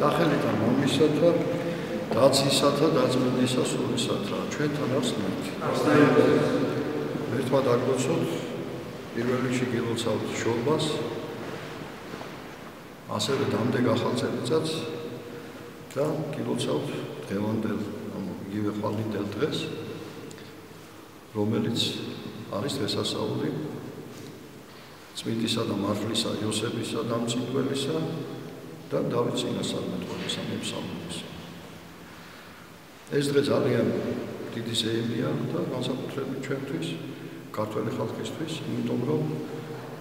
სახელითა მამისათა, დაცისათა, დაძმობისა სულისათა, ჩვენთან აქვს ღმერთი. ერთმა დაგვოცოთ პირველ რიგში გილოცავთ შობას, ასევე დამდეგ ახალ წელიწადს და გილოცავთ დღევანდელ, იგივე ხვალინდელ დღეს, რომელიც არის დღესასწაული წმინდისა და მართლისა იოსებისა და მწიგველისა და დავით წინასწარმეტყველისა მეფსალმუნისა. ეს დღე ძალიან დიდი ზეიმია და განსაკუთრებით ჩვენთვის, ქართველი ხალხისთვის, იმიტომ რომ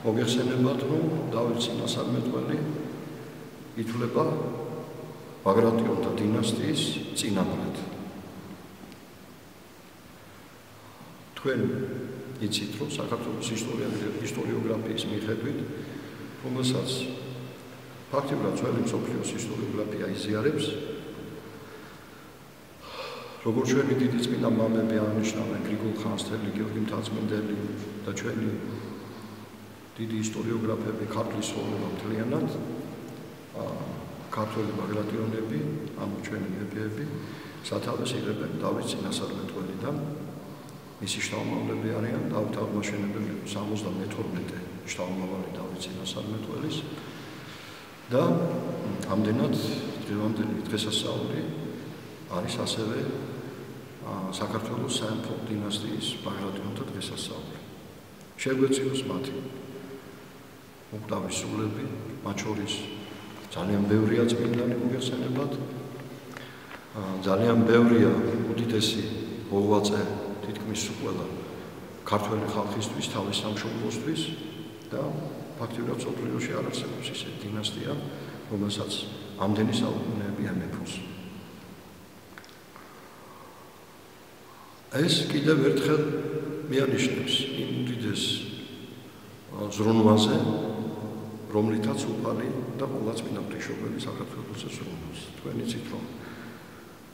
მოგეხსენებათ, რომ დავით წინასწარმეტყველი ითვლება ბაგრატიონთა დინასტიის წინაპრად. თქვენ იცით, რომ საქართველოს ისტორიოგრაფიის მიხედვით, რომელსაც ფაქტიურად ძველი მსოფლიოს ისტორიოგრაფია იზიარებს, როგორც ჩვენი დიდი წმინდა მამები აღნიშნავენ, გრიგოლ ხანძთელი, გიორგი მთაწმინდელი და ჩვენი დიდი ისტორიოგრაფები ქართლის ცხოვრება მთლიანად, ქართველი ბაგრატიონები, ანუ ჩვენი მეფეები, სათავეს იღებენ დავით წინასწარმეტყველიდან. მისი შთამომავლები არიან დავით აღმაშენებელი 72 შთამომავალი დავით წინასწარმეტყველის და ამდენად დღევანდელი დღესასწაული არის ასევე საქართველოს სამეფო დინასტიის ბაგრატიონთა დღესასწაული. შეგვეციოს მათი მუქტავის სულები, მათ შორის ძალიან ბევრია წმინდანი მოგეხსენებათ, ძალიან ბევრია უდიდესი მოღვაწე თითქმის ყველა ქართველი ხალხისთვის, თავის სამშობლოსთვის და ფაქტიურად მსოფლიოში არ არსებობს ისეთი დინასტია, რომელსაც ამდენი საუკუნეები ემეფოს. ეს კიდევ ერთხელ მიანიშნებს იმ უდიდეს ზრუნვაზე, რომლითაც უფალი და ყოვლადწმინდა ღვთისმშობელი საქართველოს ზრუნავს. თქვენ იცით, რომ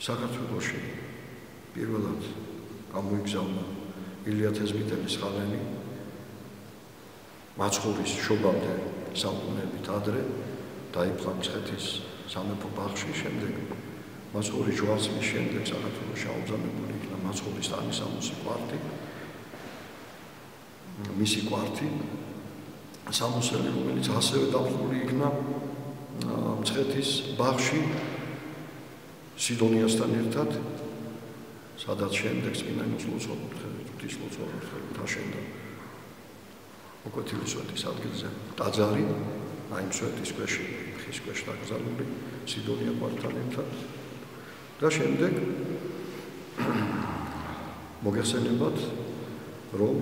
საქართველოში პირველად გამოიგზავნა ილია თესბიტელის ხალენი მაცხურის შობამდე საუკუნეებით ადრე დაიფლა მცხეთის სამეფო ბაღში, შემდეგ მაცხურის ჯვარცმის შემდეგ საქართველოში აუგზავნებული იქნა მაცხურის სტანისამოსი კვარტი, მისი კვართი სამოსელი, რომელიც ასევე დაფლული იქნა მცხეთის ბაღში სიდონიასთან ერთად, სადაც შემდეგ წმინდანის ლოცვა-კურთხევით, ღვთის ლოცვა-კურთხევით აშენდა მოკვეთილი სვეტის ადგილზე ტაძარი, აი იმ სვეტის ქვეშ, ხის ქვეშ დაკრძალული სიდონია კვართთან ერთად და შემდეგ მოგეხსენებათ, რომ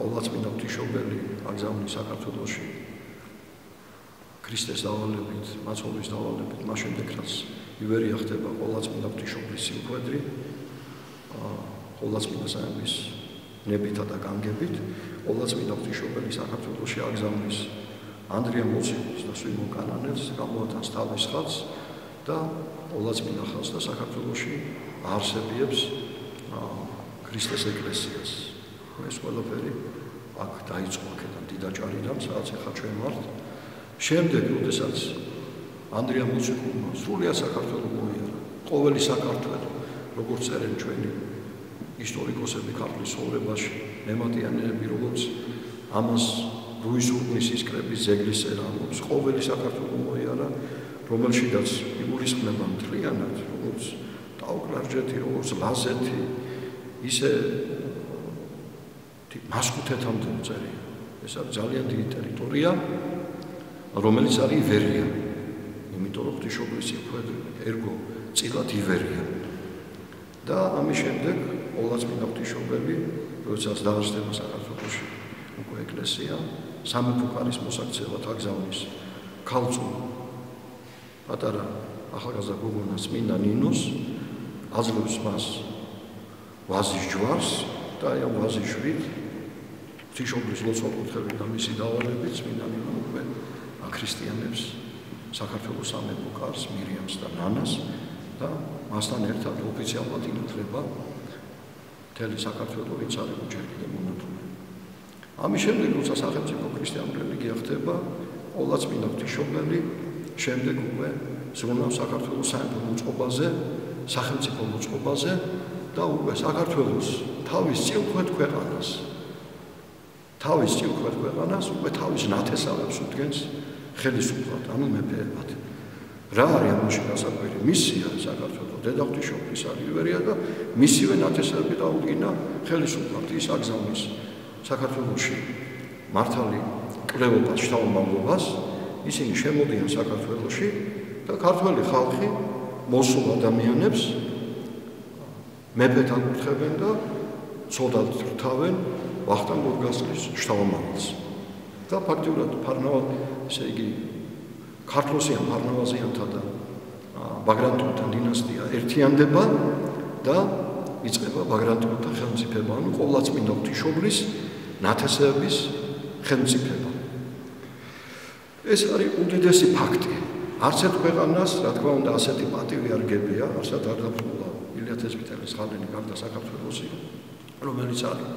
ყოვლადწმინდა ღვთისმშობელი აგზავნის საქართველოში ქრისტეს დავალებით, მაცხოვრის დავალებით, მას შემდეგ რაც ივერია ხდება ყოვლადწმინდა ღვთისმშობლის სიმკვეთრი, ყოვლადწმინდა სამების ნებითა და განგებით, ყოვლადწმინდა ღვთისმშობელი საქართველოში აგზავნის ანდრია მოციქულს და სვიმონ კანანელს, გამოატანს თავის ხატს და ყოვლადწმინდა ხატს და საქართველოში აარსებიებს ქრისტეს ეკლესიას. ეს ყველაფერი აქ დაიწყო აქედან დიდაჭარიდან, სადაც ახლა ჩვენ ვართ. შემდეგ, როდესაც ანდრია მოციქულმა სრულიად საქართველო მოიარა, ყოველი საქართველო, როგორც წერენ ჩვენი ისტორიკოსები ქართლის ცხოვრებაში, ნემატიანეები, როგორც ამას რუის ისკრების ძეგლის წერა ამბობს, ყოველი საქართველო მოიარა, რომელშიდაც იგულისხმება მთლიანად, როგორც ტაო-კლარჯეთი, როგორც ლაზეთი, ისე მასკუთეთამდე წერია. ეს არის ძალიან დიდი ტერიტორია, რომელიც არის ივერია. იმიტომ რომ ღვთისმშობლის სიმკვეთე ერგო წილად ივერია. და ამის შემდეგ ყოვლადწმინდა ღვთისმშობელი, როდესაც დაარსდება საქართველოში უკვე ეკლესია, სამეფო კარის მოსაქცევად აგზავნის ქალწულ პატარა ახალგაზრდა გოგონას წმინდა ნინოს, აძლევს მას ვაზის ჯვარს და აი ამ ვაზის შვით ღვთისმშობლის ლოცვა-კურთხევით და მისი დავალებით წმინდა ნინო უკვე ქრისტიანებს საქართველოს სამეფო კარს, მირიამს და ნანას და მასთან ერთად ოფიციალურად ინათლება მთელი საქართველო, ვინც არის ჯერ კიდევ მონათული. ამის შემდეგ, როცა სახელმწიფო ქრისტიანული რელიგია ხდება, ყოვლადწმინდა ღვთისმშობელი შემდეგ უკვე ზრუნავს საქართველოს სამეფო მოწყობაზე, სახელმწიფო მოწყობაზე და უკვე საქართველოს თავის წილქვეთ ქვეყანას უკვე თავის ნათესავებს უდგენს ხელისუფლად, ანუ მეფეებად. რა არის ამაში გასაკვირი? მისია საქართველოს დედაღვთისმშობლის არის ივერია და მისივე ნათესავები დაუდგინა ხელისუფლად. ის აგზავნის საქართველოში მართალი კვლევობას, შთამომავლობას, ისინი შემოდიან საქართველოში და ქართველი ხალხი მოსულ ადამიანებს მეფეთან ურთმევენ და ცოდად რთავენ ვახტანგ გორგასლის შთამომავალს. და ფაქტიურად ფარნავალ, ესე იგი ქართლოსიან ფარნავაზიანთა და ბაგრატონთა დინასტია ერთიანდება და იწყება ბაგრატონთა ხელმწიფება, ანუ ყოვლადწმინდა ღვთისმშობლის ნათესავების ხელმწიფება. ეს არის უდიდესი ფაქტი. არც ერთ ქვეყანას, რა თქმა უნდა, ასეთი პატივი არ გებია, არცად არ დაფუძნდა ილია თესპიტელის ხალენი გარდა საქართველოსი, რომელიც არის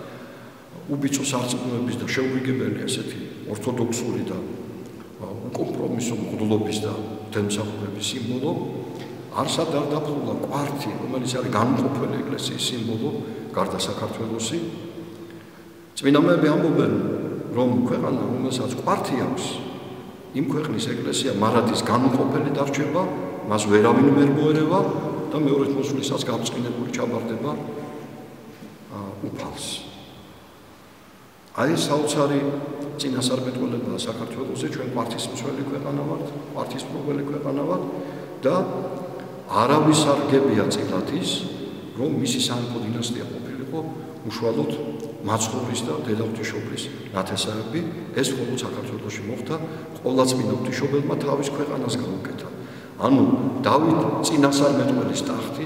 უბიცო სარწმუნოების და შეურიგებელი ესეთი ორთოდოქსული და უკომპრომისო მღვდლობის და თემსახურების სიმბოლო, არცად არ დაფუძნდა კვართი, რომელიც არის განუყოფელი ეკლესიის სიმბოლო გარდა საქართველოსი. წმინდანები ამბობენ, რომ ქვეყანა, რომელსაც კვართი აქვს, იმ ქვეყნის ეკლესია მარადის განუყოფელი დარჩება, მას ვერავინ ვერ მოერევა და მეორედ მოსვლისას გაბრწყინებული ჩაბარდება უფალს. აი საოცარი წინასწარმეტყველებაა საქართველოსზე, ჩვენ კვართისმცველი ქვეყანა ვართ, კვართისმფრობელი ქვეყანა ვართ და არავის არ გებია წილად ის, რომ მისი სამეფო დინასტია ყოფილიყო უშუალოდ მაცხოვრის და დედაღვთისმშობლის ნათესავები. ეს მხოლოდ საქართველოში მოხდა, ყოვლადწმინდა ღვთისმშობელმა თავის ქვეყანას გაუკეთა. ანუ დავით წინასწარმეტყველის ტახტი,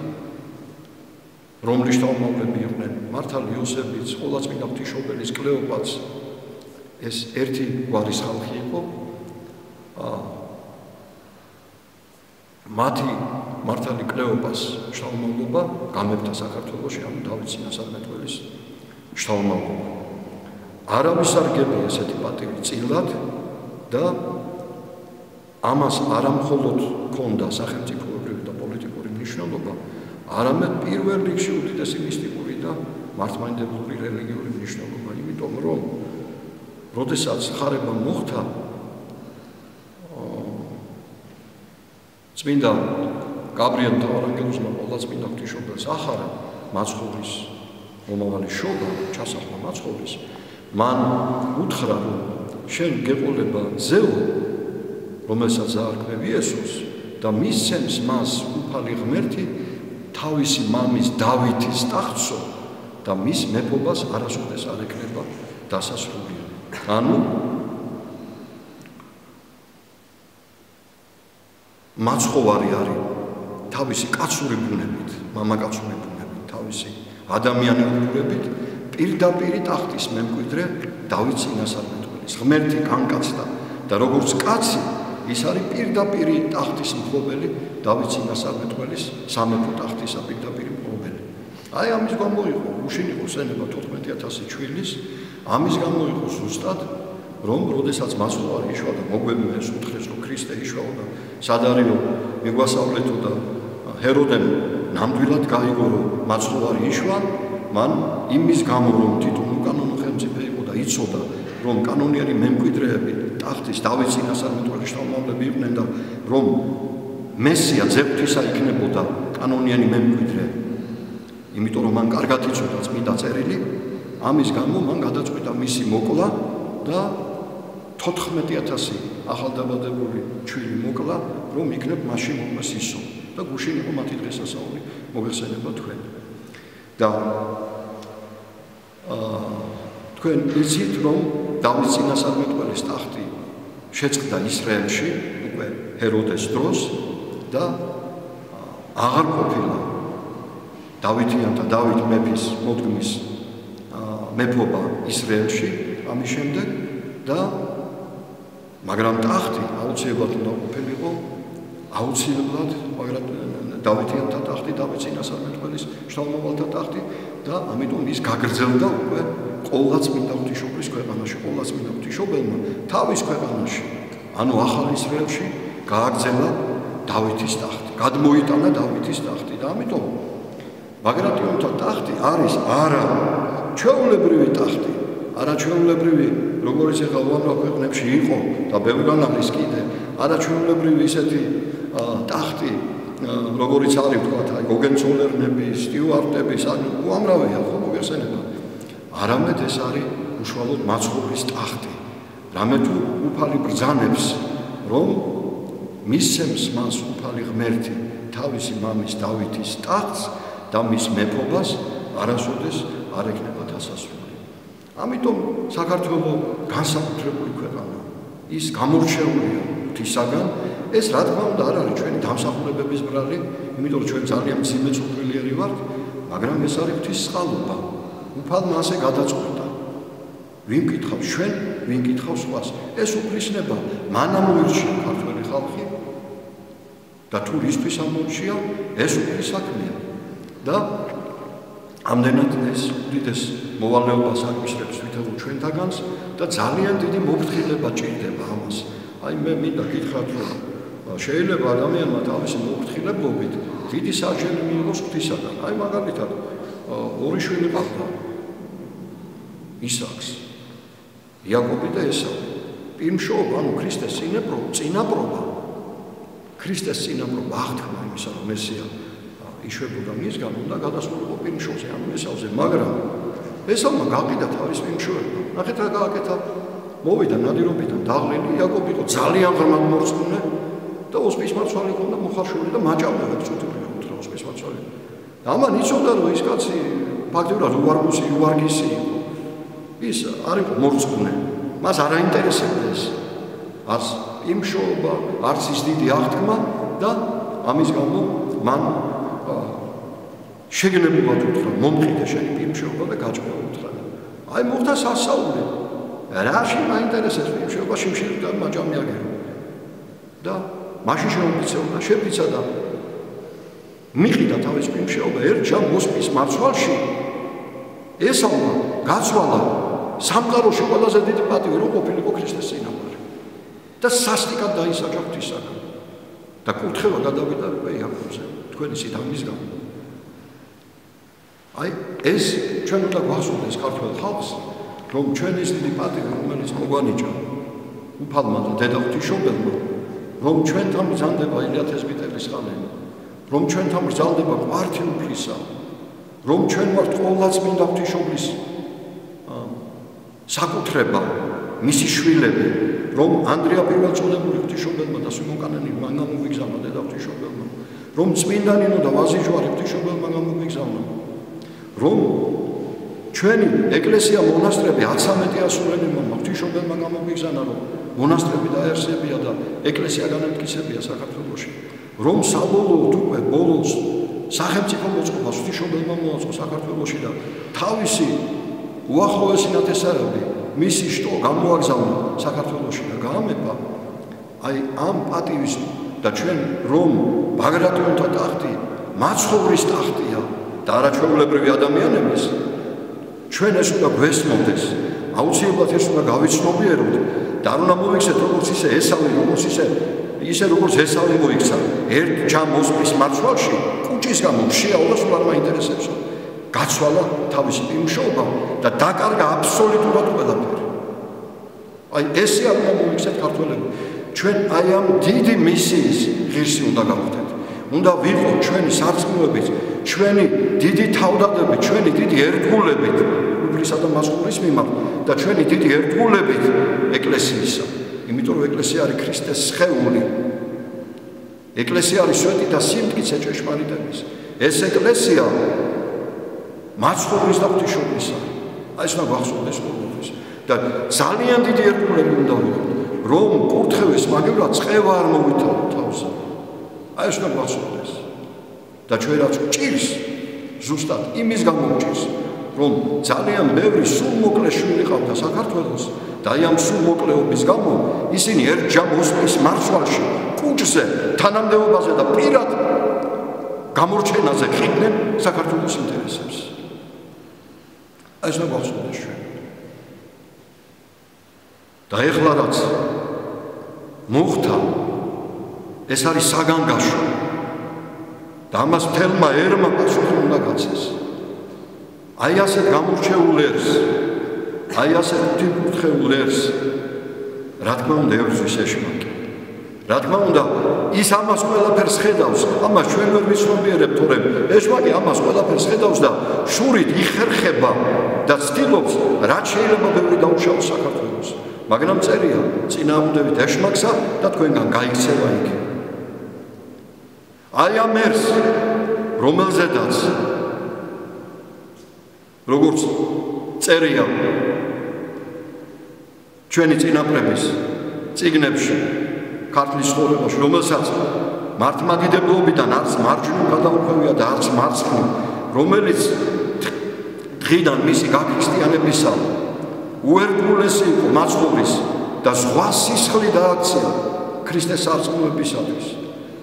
რომლის შთამომავლები იყვნენ მართალი იოსებიც, ყოვლადწმინდა ღვთისმშობელის კლეოპაც, ეს ერთი გვარის ხალხი იყო. მათი მართალი კლეოპას შთამომავლობა გამეფდა საქართველოში, ანუ დავით წინასწარმეტყველის შთამომავლობა. არავის არ გებია ესეთი პატივი წილად და ამას არა მხოლოდ ჰქონდა სახელმწიფოებრივი და პოლიტიკური მნიშვნელობა, არამედ პირველ რიგში უდიდესი მისტიკური და მართლმადიდებლური რელიგიური მნიშვნელობა, იმიტომ რომ როდესაც ხარება მოხდა წმინდა გაბრიელ მთავარანგელოზმა ყოვლადწმინდა ღვთისმშობელს ახარა მაცხოვრის მომავალი შობა, ჩასახმა მაცხოვრის, მან უთხრა, რომ შენ გეყოლება ზეო, რომელსაც აარქმევ იესოს და მისცემს მას უფალი ღმერთი თავისი მამის დავითის ტახტსო და მის მეფობას არასოდეს არ ეკნება დასასრული. ანუ მაცხოვარი არის თავისი კაცური ბუნებით, მამაკაცური ბუნებით, თავისი ადამიანური ბუნებით პირდაპირ ტახტის მემკვიდრე დავით წინასწარმეტყველის. ღმერთი განკაცდა და როგორც კაცი ის არის პირდაპირ ტახტის მფლობელი დავით წინასწარმეტყველის სამეფო ტახტისა პირდაპირ მფლობელი. აი ამის გამო იყო უშინიყო სენება 14000 ჩვილის, ამის გამო იყო ზუსტად რომ როდესაც მაცხოვარი იშვა და მოგვებინეს უთხრეს რომ ქრისტე იშვა და სადარიო მიგვასავლეთო და ჰეროდემ ნამდვილად გაიგო რომ მაცხოვარი იშვა, მან იმის გამო რომ თვითონ უკანონო ხელმწიფე იყო და იცოდა რომ კანონიერი მემკვიდრეები ტახტის დავით წინასწარმეტყველის შთამომავლები იყვნენ და რომ მესია ძებთისა იქნებოდა კანონიერი მემკვიდრე, იმიტომ რომ მან კარგად იცოდა წმინდა წერილი, ამის გამო მან გადაწყვიტა მისი მოკლა და 14000 ახალდაბადებული ჩვილი მოკლა, რომ იქნებ მასში მოკლეს ისო და გუშინ იყო მათი დღესასწაული მოგეხსენება თქვენ. და თქვენ იცით რომ დავით წინასწარმეტყველის ტახტი შეწყდა ისრაელში უკვე ჰეროდეს დროს და აღარ ყოფილა დავითიანთა დავით მეფის მოდგმის მეფობა ისრაელში ამის შემდეგ და მაგრამ ტახტი აუცილებლად უნდა ყოფილიყო აუცილებლად მაგრამ დავითიანთა ტახტი დავით წინასწარმეტყველის შთამომავალთა ტახტი და ამიტომ ის გაგრძელდა უკვე ყოვლადწმინდა ღვთისმშობლის ქვეყანაში, ყოვლადწმინდა ღვთისმშობელმა თავის ქვეყანაში, ანუ ახალ ისრაელში გააგრძელა დავითის ტახტი, გადმოიტანა დავითის ტახტი და ამიტომ ბაგრატიონთა ტახტი არის არა ჩვეულებრივი ტახტი, არა ჩვეულებრივი, როგორც ეხლა უამრავ ქვეყნებში იყო და ბევრგან არის კიდე, არა ჩვეულებრივი ისეთი ტახტი, როგორც არის თქვათ, აი გოგენცოლერნები, სტიუარტების, ანუ უამრავია ხო მოგეხსენება. არამედ ეს არის უშუალოდ მაცხოვრის ტახტი. რამე თუ უფალი ბრძანებს, რომ მისცემს მას უფალი ღმერთი თავისი მამის დავითის ტახტს და მის მეფობას არასოდეს არ ექნება დასასრული. ამიტომ საქართველო განსაკუთრებული ქვეყანაა. ის გამორჩეულია ღვთისაგან. ეს რა თქმა უნდა არ არის ჩვენი დამსახურებების ბრალი, იმიტომ რომ ჩვენ ძალიან მძიმე წვრილიერი ვართ, მაგრამ ეს არის ღვთის წყალობა. უფალმა ასე გადაწყვიტა. ვინ გითხავს ჩვენ, ვინ გითხავს სხვას. ეს უფლისნება მან ამოირჩია ქართველი ხალხი და თუ რისთვის ამოირჩია, ეს უფლის საქმეა. და ამდენად ეს უდიდეს მოვალეობას აკავშირებს თვითონ ჩვენთაგანს და ძალიან დიდი მოფრთხილება ჭირდება ამას. აი მე მინდა გითხრათ, რომ შეიძლება ადამიანმა თავისი მოფრთხილებლობით დიდი საჭირო მიიღოს ღვთისაგან. აი მაგალითად ორი შვილი ყავდა ისააკს, იაკობი და ესავი. პირმშოობა, ანუ ქრისტეს წინაპრობა, ქრისტეს წინაპრობა აღთქმა იმისა, რომ მესია იშვებოდა მისგან, უნდა გადასულიყო პირმშოზე, ანუ ესავზე, მაგრამ ესავმა გაყიდა თავის პირმშოება. ნახეთ რა გააკეთა, მოვიდა ნადირობიდან დაღლილი, იაკობი იყო ძალიან ღრმად მორწმუნე და ოსპისმარცვალი ჰქონდა მოხარშული და მაჭავდა წუთილი უთხრა ოსპისმარცვალი. და ამან იცოდა, რომ ის კაცი ფაქტობრივად უვარგისი იყო. ის არ იყო მორწმუნე, მას არ აინტერესებდა ეს. არც იმშოობა, არც ის დიდი აღთქმა და ამის გამო მან შეგნებულად უთხრა, მომყიდე შენი იმშოობა და გაჭყო უთხრა. აი მოხდა სასაუბრი. რაში მაინტერესებს იმშოობა, შიმშილით და მაჭამი აგერო. და მაშინ შეუპიცეოდა, შეფიცა და მიყიდა თავის იმშოობა ერთ ჯამ მოსპის მარცვალში. ესაუბრა, გაცვალა სამყაროში ყველაზე დიდი პატივი რო ყოფილიყო ქრისტეს წინაპარი. და სასტიკად დაისაჯა ღვთისაგან. და კურთხევა გადავიდა იაკობზე, თქვენი სიტყვის გამო. აი ეს ჩვენ უნდა გვახსოვდეს ქართველ ხალხს, რომ ჩვენ ეს დიდი პატივი, რომელიც მოგვანიჭა უფალმა და დედა ღვთისმშობელმა, რომ ჩვენთან ბრძანდება ილიათესბიტელის ხანები, რომ ჩვენთან ბრძანდება კვართი უფლისა, რომ ჩვენ ვართ ყოვლადწმინდა ღვთისმშობლის საკუთრება, მისი შვილები, რომ ანდრია პირველწოდებული ღვთისმშობელმა და სვიმონ კანონი მან გამოვიგზავნა დედა ღვთისმშობელმა, რომ წმინდანინო და ვაზიჟვარი ღვთისმშობელმა გამოვიგზავნა, რომ ჩვენი ეკლესია მონასტრები 13 ასულენებმა ღვთისმშობელმა გამოვიგზავნა, რომ მონასტრები დაარსებია და ეკლესია განამტკიცებია საქართველოში, რომ საბოლოოდ უკვე ბოლოს სახელმწიფო მოწყობას ღვთისმშობელმა მოაწყო საქართველოში და თავისი უახლოესი ნათესავები მისი შტო გამოაგზავნა საქართველოში და გაამეფა. აი ამ პატივის და ჩვენ რომ ბაგრატიონთა ტახტი მაცხოვრის ტახტია და არაჩვეულებრივი ადამიანების, ჩვენ ეს უნდა გვესმოდეს, აუცილებლად ეს უნდა გავიცნობიეროთ და არ უნდა მოვიქცეთ როგორც ისე ესავი, როგორც ისე როგორც ესავი მოიქცა ერთ ჯამ ოსპის მარცვალში კუჭის გამო შეაულა სულ არ მაინტერესებს. გაცვალა თავისი იმშოობა და დაკარგა აბსოლუტურად ყველაფერი. აი ესე არ უნდა მოვიქცეთ ქართველები. ჩვენ აი ამ დიდი მისიის ღირსი უნდა გავხდეთ. უნდა ვიყოთ ჩვენი სარწმუნოებით, ჩვენი დიდი თავდადებით, ჩვენი დიდი ერთგულებით უფლისა და მაცხოვრის მიმართ და ჩვენი დიდი ერთგულებით ეკლესიისა. იმიტომ რომ ეკლესია არის ქრისტეს სხეული. ეკლესია არის სვეტი და სიმტკიცე ჭეშმარიტების. ეს ეკლესია მაცხოვრის და ღვთისმშობლისა. აი ეს უნდა გვახსოვდეს ყოველთვის. და ძალიან დიდი ერთგულები უნდა ვიყოთ, რომ კურთხევის მაგევრად წყევა არ მოვითაოთ თავზე. აი ეს უნდა გვახსოვდეს. და ჩვენ რაც ჭირს, ზუსტად იმის გამო ჭირს, რომ ძალიან ბევრი სულ მოკლე შვილი ყავდა საქართველოს და აი ამ სულ მოკლეობის გამო ისინი ერთ ჯამ ოსპის მარცვალში კუჭზე, თანამდებობაზე და პირად გამორჩენაზე ხიდნენ საქართველოს ინტერესებს. აი ეს უნდა გვახსოვდეს ჩვენ. და ეხლა რაც მოხდა ეს არის საგანგაშო და ამას თელმა ერმა პასუხი უნდა გაცეს. აი ასეთ გამორჩეულ ერს, აი ასეთ უთიფურთხეულ ერს, რა თქმა უნდა ერთვის ეშმაკი. რა თქმა უნდა ის ამას ყველაფერს ხედავს, ამას ჩვენ ვერ ვიცნობიერებთ, თორემ ეშმაკი ამას ყველაფერს ხედავს და შურით იხერხება და ცდილობს რაც შეიძლება ბევრი დაუშავოს საქართველოს. მაგრამ წერია წინააღმდებით ეშმაკსა და თქვენგან გაიქცევა იქ. აი ამ ერს, რომელზედაც როგორც წერია ჩვენი წინაპრების წიგნებში, ქართლის ცხოვრებაში, რომელსაც მართლმადიდებლობიდან არც მარჯვნივ გადაუხვევია და არც მარცხნივ, რომელიც დღიდან მისი გაქრისტიანებისა უერთგულესი იყო მაცხოვრის და ზღვა სისხლი დააქცია ქრისტეს სარწმუნოებისათვის.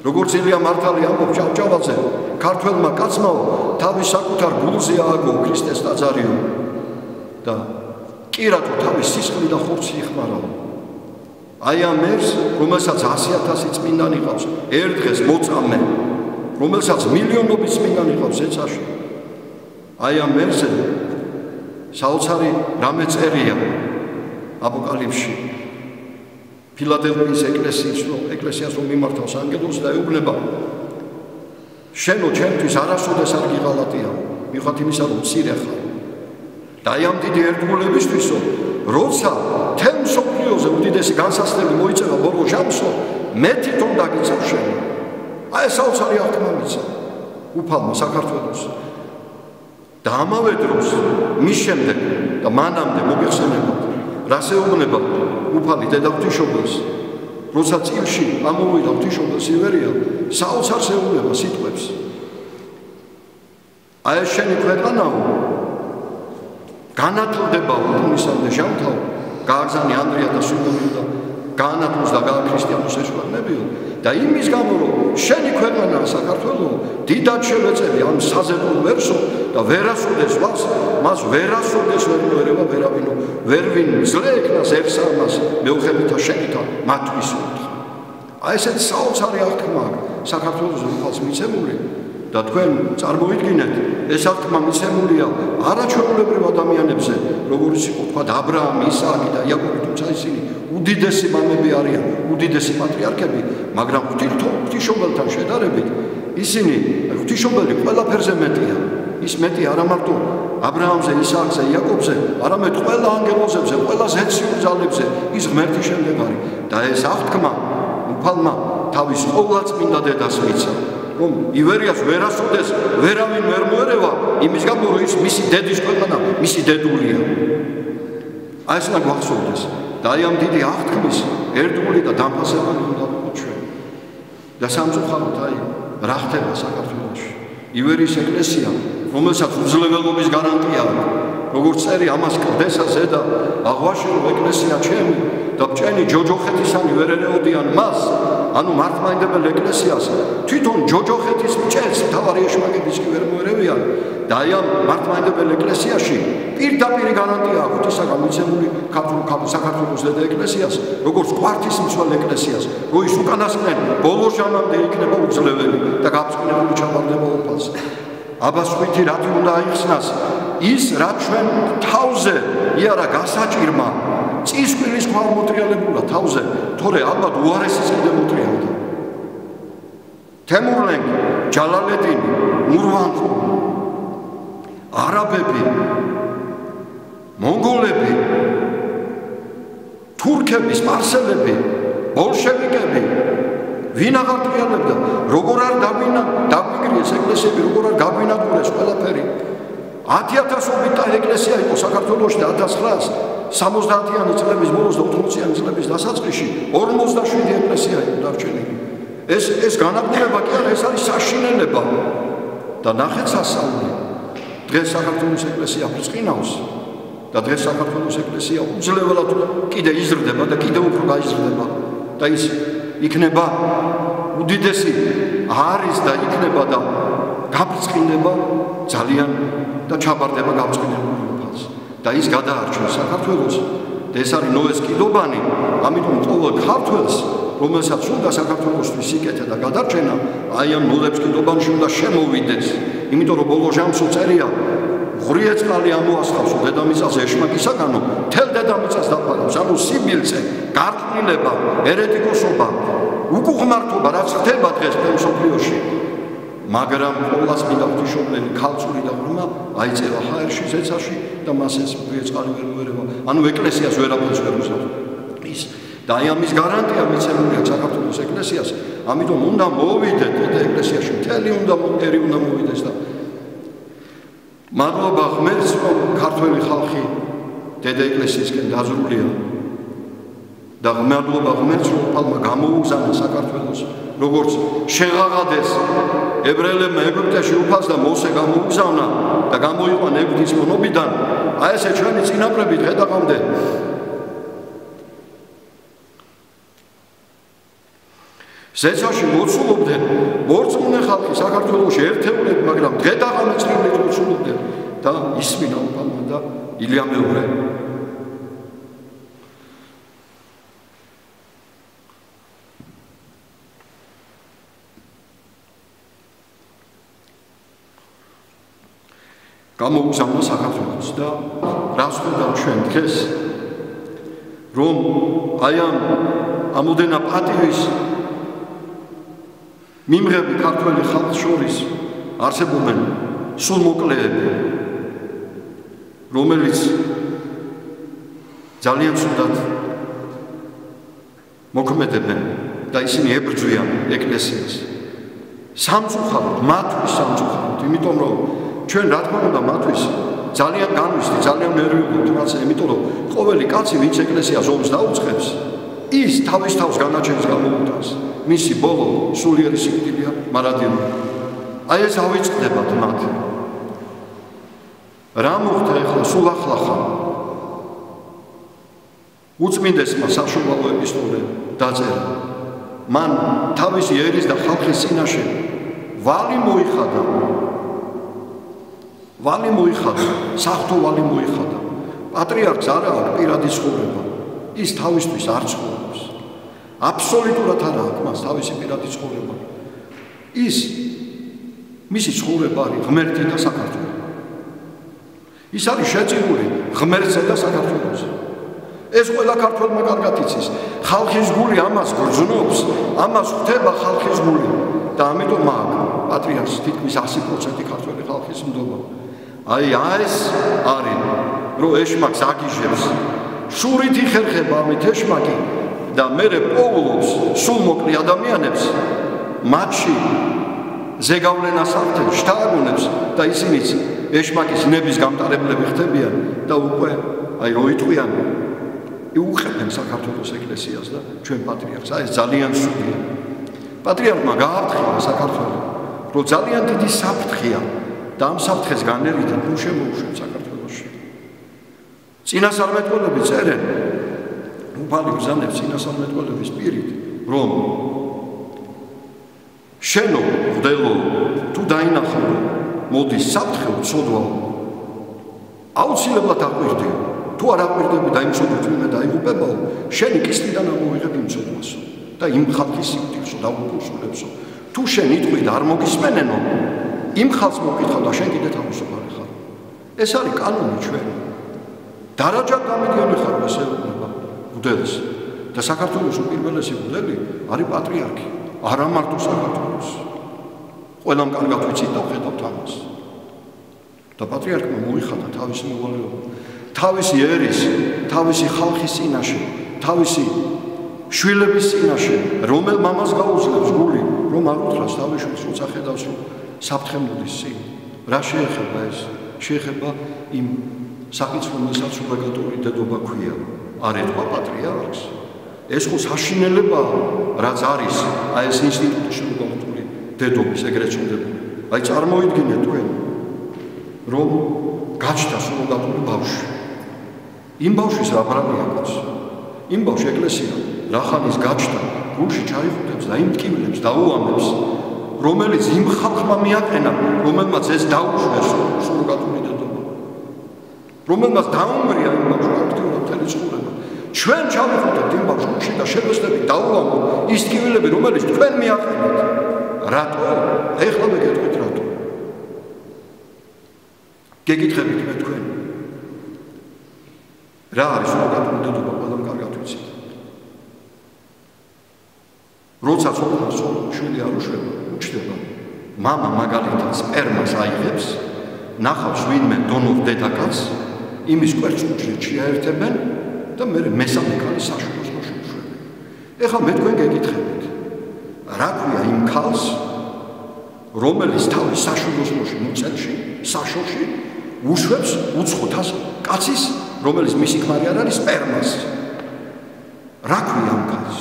როგორც ილია მართალი ამბობს ჭავჭავაძე, ქართველმა კაცმაო თავის საკუთარ გულზე ააგო ქრისტეს ტაძარიო და კირატო თავის სისხლი და ხორცი იხმარავ. აი ამ ერს, რომელსაც 100,000 წმინდანი ყავს, ერთ დღეს მოწამე, რომელსაც მილიონობით წმინდანი ყავს ეცაში. აი ამ ერზე საოცარი რამე წერია აპოკალიფსში. ფილადელფიის ეკლესიას რომ მიმართავს ანგელოზს და ეუბნება: შენო ჩემთვის არასოდეს არ გიღალატია, მიუხედავად იმისა, რომ მცირე ხარ. და აი ამ დიდი ერთგულებისთვისო, როცა თელ მსოფლიოზე უდიდესი განსასწრები მოიწევა ბოლო ჟამსო, მე თვითონ დაგიცავ შენ. აი ეს საოცარი აღთქმა მიცა უფალმა საქართველოს. და ამავე დროს მის შემდეგ და მანამდე მოგეხსენებათ, რას ეუბნება უფალი დედა ღვთისმშობელს, როცა წილში ამოვიდა ღვთისმშობელს ივერია, საოცარს ეუბნება სიტყვებს. აი ეს შენი ქვეყანაო, განათლდება უთუნისამდე ჟამთაო, გააგზავნე ანდრია და სულონი და გაანათლოს და გააქრისტიანოს ეშუქებიო და იმის გამო რომ შენი ქვეყანა საქართველო დიდად შევეწევი ამ საზედო ვერსო და ვერასოდეს ვას მას ვერასოდეს ვერ მოერევა ვერავინო ვერვინ ძლექნას ერსა მას მეუღებითა შენითა მათვის უთხრა. აი ესეთ საოცარი აღთქმა საქართველოს უფალს მიცემული და თქვენ წარმოიდგინეთ, ეს აღთქმა მიცემულია არაჩვეულებრივ ადამიანებზე, როგორც იყო თქვა აბრაამი, ისააკი და იაკობი, თუმცა ისინი უდიდესი მამები არიან, უდიდესი პატრიარქები, მაგრამ ღვთისმშობელთან შედარებით ისინი ღვთისმშობელი ყველაფერზე მეტია. ის მეტი არა მარტო აბრაამზე, ისააკზე, იაკობზე, არამედ ყველა ანგელოზებზე, ყველა ზეციურ ძალებზე ის ღმერთის შემდეგარი და ეს აღთქმა უფალმა თავის ყოვლადწმინდა დედას მიცა. რომ ივერიას ვერასოდეს ვერავინ ვერ მოერევა, იმის გამო რომ ის მისი დედის ქვეყანა, მისი დედულია. აი ეს უნდა გვახსოვდეს და აი ამ დიდი აღთქმის ერთგული და დამფასებელი უნდა ვიყოთ ჩვენ. და სამწუხაროდ აი რა ხდება საქართველოში. ივერიის ეკლესია, რომელსაც უძლეველობის გარანტია აქვს, როგორც წერი ამას კლდესა ზედა აღვაშენო ეკლესია ჩემი და ბჭენი ჯოჯოხეთისანი ვერ ერეოდიან მას, ანუ მართლმადიდებელ ეკლესიას თვითონ ჯოჯოხეთის ბჭენს მთავარი ეშმაკების კი ვერ მოერევიან და აი ამ მართლმადიდებელ ეკლესიაში პირდაპირ გარანტია აქვს ღვთისაგან მიცემული საქართველოს ზედა ეკლესიას, როგორც ღვთისმცველ ეკლესიას, რომ ის უკანასკნელი ბოლო ჟამამდე იქნება უძლეველი და გაწყინებული ჩავარდება უფალს. აბასხვითი რათი უნდა აიხსნას ის რა ჩვენ თავზე იარა გასაჭირმა წისკვირის ხვალ მოტრიალებულა თავზე, თორე ალბათ უარესის კიდე მოტრიალდა. თემურლენგი, ჯალალედინი, მურვანყო, არაბები, მონგოლები, თურქები, სპარსელები, ბოლშევიკები, ვინ აღარ ტრიალებდა, როგორ არ დაგვიგრიეს ეკლესიები, როგორ არ გაგვინადგურეს ყველაფერი. 10,000-ობით ეკლესია იყო საქართველოში და 1970-იანი წლების ბოლოს და 80-იანი წლების დასაწყისში 47 ეკლესია იყო დარჩენილი. ეს განადგურება კი არა, ეს არის საშინელება და ნახეთ სასწაული. დღეს საქართველოს ეკლესია ბრწყინავს და დღეს საქართველოს ეკლესია უძლეველად კიდე იზრდება და კიდე უფრო გაიზრდება და ის იქნება უდიდესი არის და იქნება და გაბრწყინდება ძალიან და ჩაბარდება გაბრწყინებული უფალს და ის გადაარჩენს საქართველოს და ეს არის ნოეს კიდობანი, ამიტომ ყოველ ქართველს რომელსაც უნდა საქართველოსთვის სიკეთე და გადარჩენა, აი ამ ნულებს კიდობანში უნდა შემოვიდეს, იმიტომ რომ ბოლო ჟამსო წერია ღრიე წყალი ამოასხავსო დედამიწაზე ეშმაკისაგანო, თელ დედამიწას დაფარავს, ანუ სიბილწე, გარყვნილება, ერეტიკოსობა, უკუღმართობა, რაც ხდება დღეს მსოფლიოში. მაგრამ ყოველას მინდა ღვთისმშობლელი ქალწული და ღრმა აიწერა ჰაერში ზეცაში და მას ეს ღრიე წყალი ვერ მოერევა. ანუ ეკლესიას ვერაფერს ვერ უსწავლს. და აი ამის გარანტია მიცემულია საქართველოს ეკლესიას, ამიტომ უნდა მოვიდეთ და ეკლესიაში მთელი უნდა მოვიდეს და მადლობა ღმერთს, რომ ქართველი ხალხი დედა ეკლესიისკენ დაზრულია და მადლობა ღმერთს, რომ უფალმა გამოუგზავნა საქართველოს, როგორც შეღაღადეს ებრაელებმა ეგვიპტეში უფალს და მოსე გამოუგზავნა და გამოიყვან ეგვიპტის მონობიდან, აი ესე ჩვენი წინაპრები დღე-დღემდე ზეცაში მოცულობდნენ, მორწმუნე ხალხი საქართველოში ერთეულები, მაგრამ დღე-დღემდე წრებლით მოცულობდნენ და ისმინა უფალმა და ილია მეორე. გამოუგზავნა საქართველოს და რას ხვდა ჩვენ დღეს, რომ აი ამ ამოდენა პატივის მიმღები ქართველი ხალხის შორის არსებობენ სულმოკლეები, რომელიც ძალიან ცუდად მოქმედებენ და ისინი ებრძვიან ეკლესიას. სამწუხაროდ, მათთვის სამწუხაროდ, იმიტომ რომ ჩვენ რა თქმა უნდა მათთვის ძალიან განვისდი, ძალიან მერვიულობთ მათზე, იმიტომ რომ ყოველი კაცი, ვინც ეკლესიას ომს დაუწყებს, ის თავის თავს განაჩენს გამოუტანს. მისი ბოლო სულიერი სიკვდილია მარადიული. აი ეს ავიწყდებათ მათ. რა მოხდა ახლა სულ ახლახან? უწმინდესმა საშუალო ეპისტოლე დაწერა. მან თავისი ერის და ხალხის წინაშე ვალი მოიხადა, საღვთო ვალი მოიხადა. პატრიარქს არა აქვს პირადი ცხოვრება. ის თავისთვის არ ცხოვრობს. აბსოლუტურად არ აქვს მას თავისი პირადი ცხოვრება. მისი ცხოვრება არის ღმერთი და საქართველო. ის არის შეწირული ღმერთზე და საქართველოზე. ეს ყველა ქართველმა კარგად იცის. ხალხის გული ამას გრძნობს, ამას ხვდება ხალხის გული და ამიტომ აქ პატრიარქს თითქმის 100% ქართველი ხალხის ნდობა. აი ეს არის, რომ ეშმაკს აგიჟებს, შურით იხერხება ამით ეშმაკი და მერე პოულობს სულმოკლე ადამიანებს, მათში ზეგავლენას ართებს, შთააგონებს და ისინიც ეშმაკის ნების გამტარებლები ხდებიან და უკვე აი რო იტყვიან უხებენ საქართველოს ეკლესიას და ჩვენ პატრიარქს. აი ეს ძალიან სულია. პატრიარქმა გააფრთხილა საქართველო, რომ ძალიან დიდი საფრთხეა და ამ საფრთხეს განერიდად ნუ შემოუშვებს საქართველოში. წინასწარმეტყველები წერენ, უფალი ბრძანებს წინასწარმეტყველების პირით, რომ შენო ღვდელო თუ დაინახო მოდის საფრთხე უცოდვაო, აუცილებლად აყვირდიო. თუ არ აყვირდები და იმცოდვით ვინმე დაიღუპებაო, შენი კისრიდან ამოვიღებ იმცოდვასო და იმ ხალხის სიკვდილსო და უკუსულებსო. თუ შენ იტყვი და არ მოგისმენენო, იმ ხალხს მოკითხავ და შენ კიდე თავისუფალი ხარ. ეს არის კანონი ჩვენი. დარაჯად გამიდიოდი ხარ ესე ეუბნება ღვთელს და საქართველოს უპირველესი ღვთელი არის პატრიარქი, არა მარტო საქართველოს. ყველამ კარგად ვიცით და ვხედავთ ამას. და პატრიარქმა მოიხადა თავისი მოვალეობა, თავისი ერის, თავისი ხალხის წინაშე, თავისი შვილების წინაშე, რომელ მამას გაუძლებს გული, რომ არ უთხრას თავის შვილს, როცა ხედავს, რომ საფრთხე მოდის წინ. რა შეეხება ეს? შეეხება იმ საკითხს, რომელსაც სურეგატური დედობა ქვია, არ ეთქვა პატრიარქს. ეს ხო საშინელებაა, რაც არის აი ეს ინსტიტუტი სურეგატური დედობის ეგრეთ წოდებული. აი წარმოიდგინეთ თქვენ, რომ გაჩნდა სურეგატური ბავშვი. იმ ბავშვის რა ბრალი აქვს? იმ ბავშვს ეკლესია რახანის გაჩნდა გულში ჩაიხუტებს და იმ ტკივილებს დაუამებს, რომელიც იმ ხალხმა მიაყენა, რომელმაც ეს დაუშვეს სურეგატური დედობა. რომელმაც დაუმრია იმ ბავშვს აქტიურად მთელი მართული ცხოვრება. ჩვენ ჩავიხუტებთ იმ ბავშვებში და შევეცდებით დავუვამოთ ის ტკივილები, რომელიც თქვენ მიაყენეთ. რატო? ეხლა მეკითხეთ რატო? გეკითხებით მე თქვენ. რა არის ზოგადად უდიდობა ყველამ კარგად ვიცით. როცა შვილი არ უშვება, უჩდება. მამა მაგალითად სპერმას აიღებს, ნახავს ვინმე დონორ დედაკაცს, იმის კვერცხუჯრედს შეაერთებენ და მესამე ქალის საშუალებას უშვებენ. ეხლა მე თქვენ გეკითხებით. რა ქვია იმ ქალს, რომელიც თავის საშუალოში მუცელში, საშოში უშვებს უცხოთას კაცის, რომელიც მისი ქმარი არ არის სპერმას. რა ქვია ამ ქალს?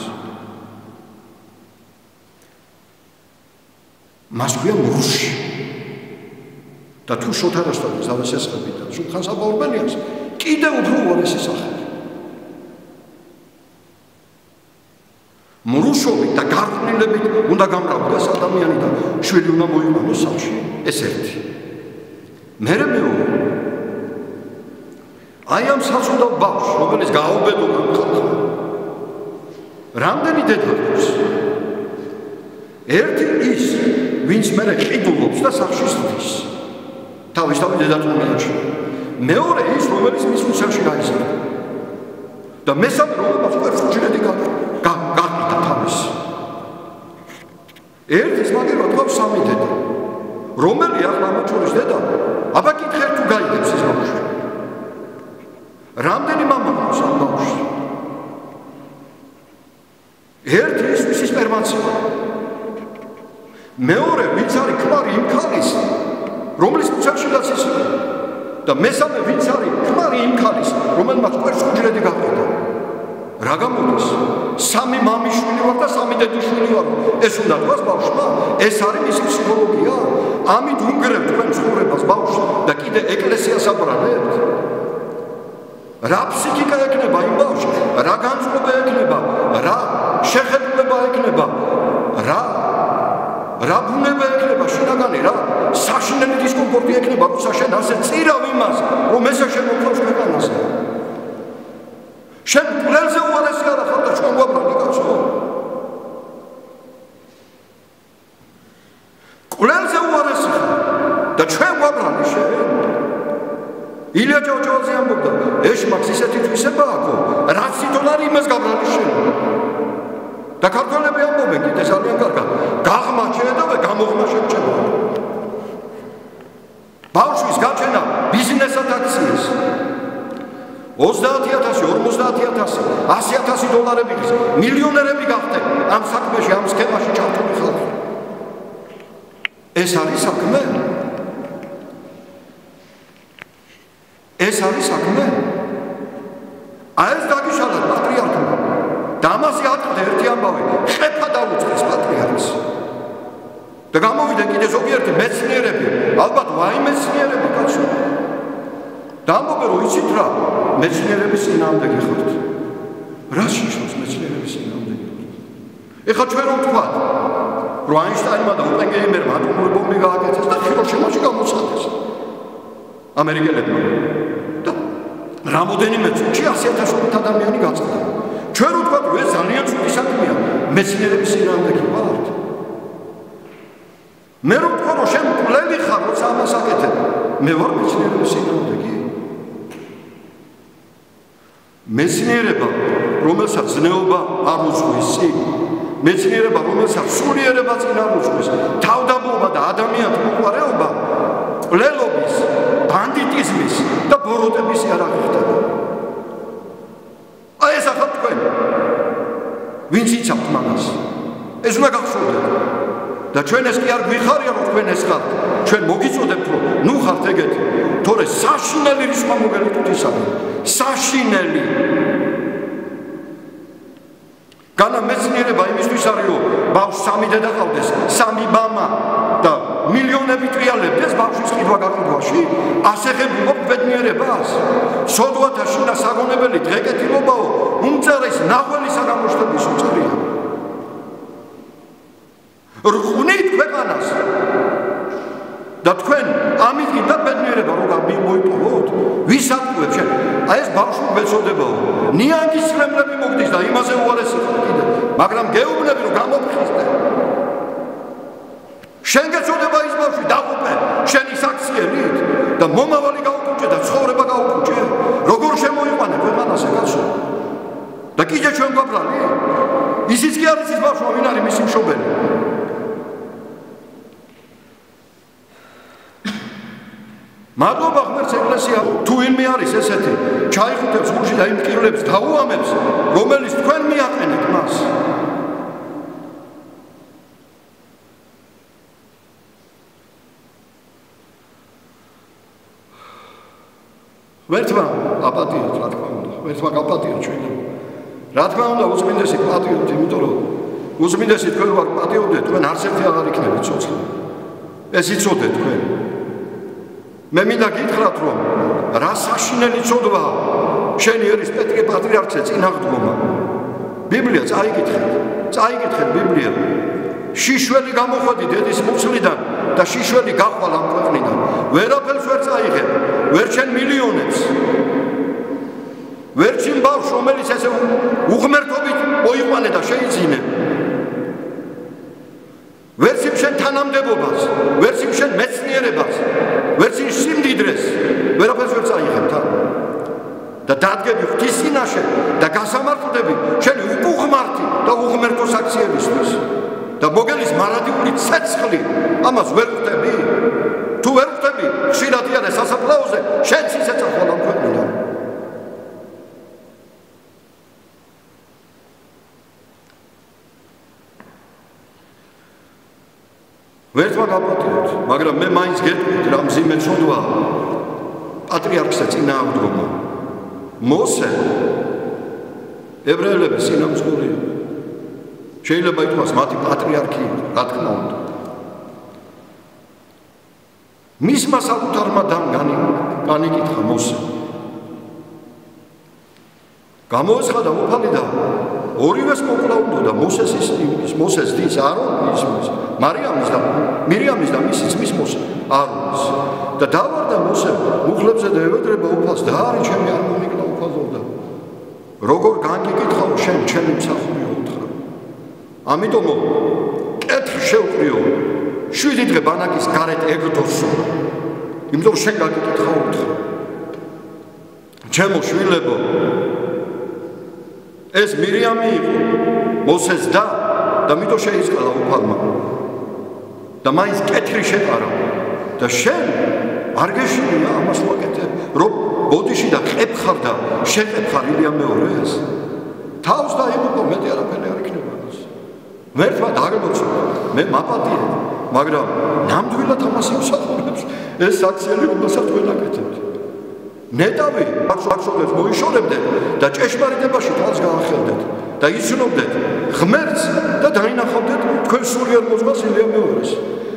მას ქვია მრუში. და თუ შოთარასთან ზავესესხებით და სულხანს აბაურბელიას კიდევ უფრო უარესი სახელი. მრუშობით და გარყვნილებით უნდა გამრავდეს ადამიანი და შვილი უნდა მოიყვანოს სახლში. ეს ერთი. მერე მეორე. აი ამ საზრდოო ბავშვს, რომელიც გააუბედურა ხალხს. რამდენი დედა აქვს? ერთი ის, ვინც მერე ყიდულობს და სახლში სვდის. თავისთავად დედაწუნებაში. მეორე ის, რომელიც მის მუცელში გაიზარდა. და მესამე, რომელმაც კვერცხუჯრედი გაკიდა თავის. ერთის მაგერად გვაქვს სამი დედა. რომელი ახლა ამ შორის დედა? აბა კითხეთ თუ გაიგებს ის ბავშვი. რამდენი მამა აქვს ამ ბავშვს? ერთი ის, ვისი სპერმაცია. მეორე, ვინც არის ქმარი იმ ქალის, რომლის მუცელშიდაც ის იყო. და მესამე, ვინც არის ქმარი იმ ქალის, რომელმაც კვერცხუჯრედი გაკიდა. რა გამოდის? სამი მამიშვილი ვარ და სამი დედუშვილი ვარ. ეს უნდა თქვას ბავშვმა? ეს არის მისი ფსიქოლოგია? ამით უნგრებთ თქვენ ცხოვრებას ბავშვს და კიდე ეკლესიას აბრალებთ? რა ფსიქიკა ექნება იმ ბავშვს? რა განწყობა ექნება? რა შეხედულება ექნება? რა ბუნება ექნება შინაგანი? რა საშინელი დისკომფორტი ექნება? როცა შენ ასე წირავ იმას, რომ ესე შემოკლავს ქვეყანაზე. შენ კვლელზე უარესი არა ხარ და ჩვენ გვაბრალი კაცო. კვლელზე უარესი ხარ და ჩვენ გვაბრალი შენ. ილია ჭავჭავაძე ამბობდა, ეშმაკს ისეთი თვისება აქვს, რაც თვითონ არის იმას გაბრალი შენ. და ქართველები ამბობენ კიდე ძალიან კარგად, გაღმა შეედავე, გამოღმა შეჭება. ბავშვის გაჩენა ბიზნესად აქციეს. 30,000, 50,000, 100,000 დოლარების მილიონერები გახდნენ ამ საქმეში, ამ სქემაში ჩართული ხალხი. ეს არის საქმე? ეს არის საქმე? აი ეს დაგიშალათ პატრიარქმა. და ამაზე ატყდა ერთი ამბავი, ხეფა დაუწყეს პატრიარქს. და გამოვიდა კიდე ზოგიერთი მეცნიერები, ალბათ ვაი მეცნიერები კაცო. და ამბობენ, რომ იცით რა, მეცნიერების წინააღმდეგი ხართ. რა შეშობს მეცნიერების წინააღმდეგი? ეხლა ჩვენ რომ ვთქვათ, რომ აინშტაინმა და ოპენჰაიმერმა ატომური ბომბი გააკეთეს და ჰიროშიმაში გამოცხადეს ამერიკელებმა. და რამოდენიმე წუთში 100,000 ადამიანი გაწყდა. ჩვენ რომ ვთქვათ, რომ ეს ძალიან ცუდი საქმეა, მეცნიერების წინააღმდეგი ვართ. მე რომ ვთქვა, რომ შენ კვლელი ხარ, როცა ამას აკეთებ, მე ვარ მეცნიერების წინააღმდეგი. მეცნიერება, რომელსაც ზნეობა არ უძღვის წინ, მეცნიერება, რომელსაც სულიერება წინ არ უძღვის, თავდაბლობა და ადამიანთა მოყვარეობა, კვლელობის, ბანდიტიზმის და ბოროტების იარაღი ხდება. აი ეს ახლა თქვენ, ვინც იცავთ მაგას, ეს უნდა გახსოვდეთ. და ჩვენ ეს კი არ გვიხარია, რომ თქვენ ეს ხართ. ჩვენ მოგიწოდებთ, რომ ნუ ხართ ეგეთი, თორე საშინელი რისხვა მოგელიტოთ ისარი. საშინელი. განა მეცნიერება იმისთვის არის, რომ ბავშვს სამი დედა ყავდეს, სამი მამა და მილიონები ტრიალებდეს ბავშვის ყიდვა გაყიდვაში. ასე ღებულობ ბედნიერებას. სოდვათა შინა საგონებელი დღეკეთილობაო, უმწერეს ნაღველი საგამოშთების უწერია. რხვნით ქვეყანას და თქვენ ამით გინდა ბედნიერება რომ მოიპოვოთ? ვის აკუებს შენ? აი ეს ბავშვი მეწოდებაო. ნიანგის ცრემლები მოგდის და იმაზე უარესი ხარ კიდე. მაგრამ გეუბნები რომ გამოფხიზდე. შენ გეწოდება ის ბავშვი დაღუპე შენი საქციელით და მომავალი გაუკუჭე და ცხოვრება გაუკუჭე. როგორ შემოიყვანე ქვეყანაზე კაცო? და კიდე ჩვენ გვაბრალი? ისიც კი არის ის ბავშვი, ვინ არის მისი მშობელი? მადლობა ღმერთს ეკლესია თუ ვინმე არის ესეთი ჩაიხუტებს გულში და იმ მკვლელებს დაუამებს რომელიც თქვენ მიაყენეთ მას ვერთმა აპატიოთ რა თქმა უნდა ვერთმა გაპატიოთ ჩვენ რა თქმა უნდა უწმინდესი პატიოთ იმიტომ რომ უწმინდესი თქვენ ვარ პატიოდეთ თქვენ არც ერთი აღარ იქნებით ცოცხლი ეს იცოდეთ თქვენ მე მინდა გითხრათ რომ რა საშინელი ცოდვა შენი ერის პეტრე პატრიარქზე წინაღდგომა ბიბლია წაიკითხეთ ბიბლია შიშველი გამოხვედი დედის მუცლიდან და შიშველი გახვალ ამ ქვეყნიდან ვერაფერს ვერ წაიღებ ვერ შენ მილიონებს ვერ შენ ბავშვს რომელიც ესე უღმერთობით მოიყვანე და შეიძინე ვერ შენ თანამდებობას ვერ შენ მეცნიერებას ვერ შენ სიმდიდრეს ვერაფერს ვერ წაიღებ თან და დადგები ღვთის წინაშე და გასამართლდები შენ უკუღმართი და უღმერთო საქციელისთვის და მოგელის მარადიული ცეცხლი ამას ვერ ხვდები თუ ვერ ხვდები ხშირად იარე სასაფლაოზე შენც ისე წახვალ ამ ქვეყნიდან ვერთმა გაპატიოთ მაგრამ მე მაინც გეტყვით რა მძიმე ცოდვა პატრიარქზე წინააღმდგომა მოსე ებრაელების წინამძღოლია შეიძლება ითქვას მათი პატრიარქი რა თქმა უნდა მისმა საკუთარმა განიკითხა მოსე გამოეცხადა უფალი და ორივეს მოკლა უნდა მოსეს დის არონის მირიამის და მისი ძმის მოსე არონის და დავარდა მოსე მუხლებზე და ევედრება უფალს და არის ჩემი არ მომიკლა უფალობდა როგორ განიკითხაო შენ ჩემი მსახურიო უთხრა ამიტომ კეთრ შევყრიო 7 დღე ბანაკის გარეთ ეგდოსო იმიტომ შენ განიკითხაო უთხრა ჩემო შვილებო ეს მირიამი იყო მოსეს და მითო შეისყალა უფალმა და მაინც კეთრი შეყარა და შენ არ გეშინია ამას ვაკეთებ რომ ბოდიში და ყებხარ და შეყებხარ ილია მეორეს თავს დაიბუყო მეტი არაფერი არ იქნება ამას ვერთმა დაგმოწო მე მაპატიეთ მაგრამ ნამდვილად ამას იმსახურებს ეს საქციელი რომელსაც თქვენ აკეთებთ ნეტავი ახსოვდეთ მოიშორებდეთ და ჭეშმარიტებაში თავს გაახელდეთ და იცნობდეთ ღმერთს და დაინახავდეთ თქვენ სულიერ მოძღვას ილია მეორეს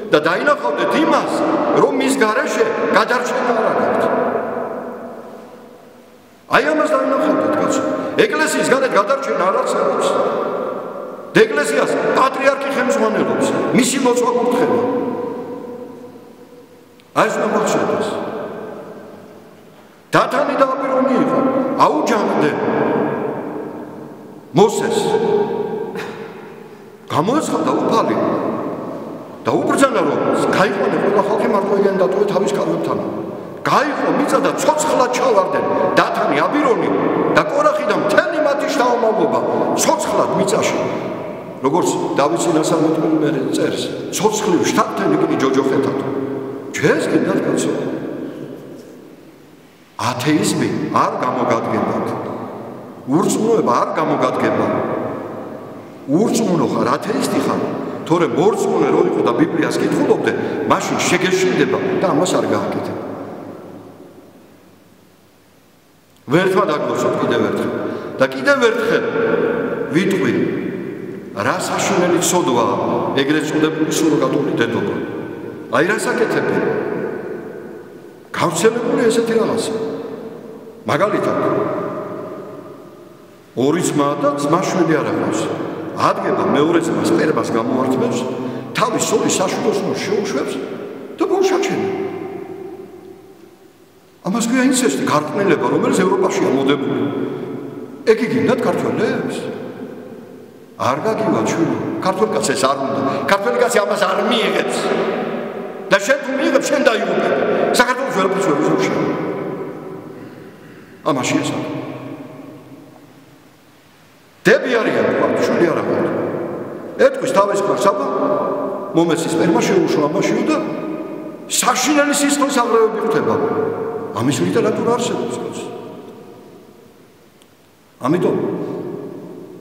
და დაინახავდეთ იმას რომ მის გარეშე გადარჩენა არ აქვს აი ამას დაინახავდეთ კაცო ეკლესიის გარეთ გადარჩენა არ არსებობს და ეკლესიას პატრიარქი ხელმძღვანელობს მისი მოწვა კურთხევა აი ეს მოხდეს დათანი და აპირონი იყო აუჯანყდნენ მოსეს გამოეცხადა უფალი და უბრძანა რომ გაიყვანე ყველა ხალხი მარტო ეგენ დატოვე თავის კარგებთან გაიყო მიწა და ცოცხლად ჩავარდნენ დათანი აპირონი და კორახი და მთელი მათი შთამომავლობა ცოცხლად მიწაში როგორც დავითს ინასამეთმელი წერს ცოცხლივ შთაგდნენ იქნი ჯოჯოხეთად ჩვენს გინდათ კაცო ათეიზმი არ გამოგადგებათ ურწმუნოება არ გამოგადგება ურწმუნო ხარ ათეისტი ხარ თორემ მორწმუნე რო იყო და ბიბლიას კითხულობდე მაშინ შეგეშინდება და ამას არ გააკეთებ ვერთმა დაგლოცოთ კიდევ ერთხელ და კიდევ ერთხელ ვიტყვი რა საშინელი ცოდვა ეგრეთ წოდებული სუროგატული დედობა აი რას აკეთებენ გავრცელებული ესეთი რაღაცა მაგალითად ორი ძმა და ძმაშვილი არ აქვს ადგება მეორე ძმას პერბას გამოართმევს თავის სოლის საშუალოს შეუშვებს და ბოლშაჩენს ამას ქვია ინცესტი, გარყვნილება, რომელიც ევროპაშია მოდებული. ეგ იგინდათ ქართველებს? არ გაგივა ჩვენო, ქართველ კაცს ეს არ უნდა. ქართველი კაცი ამას არ მიიღებს. და შენ თუ მიიღებ, შენ დაიღუპებ. საქართველოს ვერაფერს ვერ უზრუნველია. ამაში ეს არის. დები არიან შვილი არ აქვს. ეთქვის თავის ქმარს აბა, მომეცის სპერმა შეუშვა ამაშიო და საშინელი სისხლის აღრევები ხდება. ამის ლიტერატურა არსებობს კაცი. ამიტომ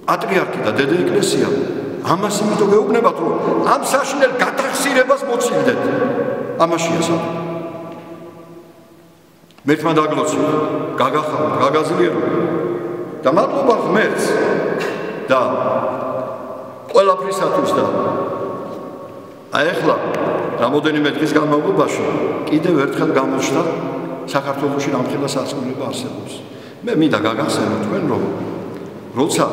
პატრიარქი და დედა ეკლესია ამას იმიტომ გეუბნებათ, რომ ამ საშინელ გათახსირებას მოცილდეთ. ამაში ეს არის. მერთმა დაგლოცოთ, გაგახაროთ, გაგაზლიეროთ და მადლობა ღმერთს და ყველაფრისათვის და აი ახლა რამოდენიმე დღის განმავლობაში კიდევ ერთხელ გამოჩნდა საქართველოში რამხელა სარწმუნოება არსებობს. მე მინდა გაგახსენოთ თქვენ, რომ როცა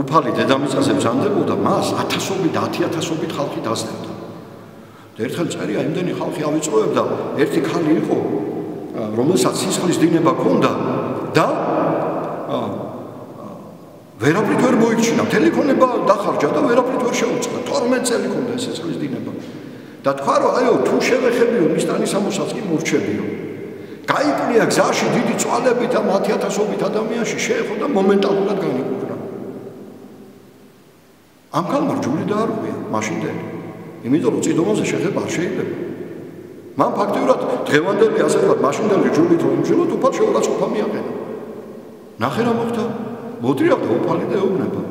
უფალი დედამიწაზე ბრძანდებოდა, მას 1000-ობით და 10000-ობით ხალხი დასდევდა. და ერთხელ წერია, იმდენი ხალხი ავიწროებდა, ერთი ქალი იყო, რომელსაც სისხლის დინება ჰქონდა და ვერაფრით ვერ მოიქჩინა, მთელი ქონება დახარჯა და ვერაფრით ვერ შეუწყდა. 12 წელი ჰქონდა ეს სისხლის დინება. და თქვა, რომ აიო, თუ შევეხებიო, მის ტანისამოსած კი მორჩებიო. გაიკლია გზაში დიდი წვალებით ამ 10000-ობით ადამიანში შეეხო და მომენტალურად განიკურნა. ამ ქალმა რჯული დაარღვია მაშინდელი. იმიტომ რომ წიდომაზე შეხება არ შეიძლება. მან ფაქტიურად დღევანდელი ასე ვთქვათ, მაშინდელი რჯულით რომ იმჟელოთ, უფალ შეურაცხყოფა მიაყენა. ნახე რა მოხდა? მოდრიავდა უფალი და ეუბნება.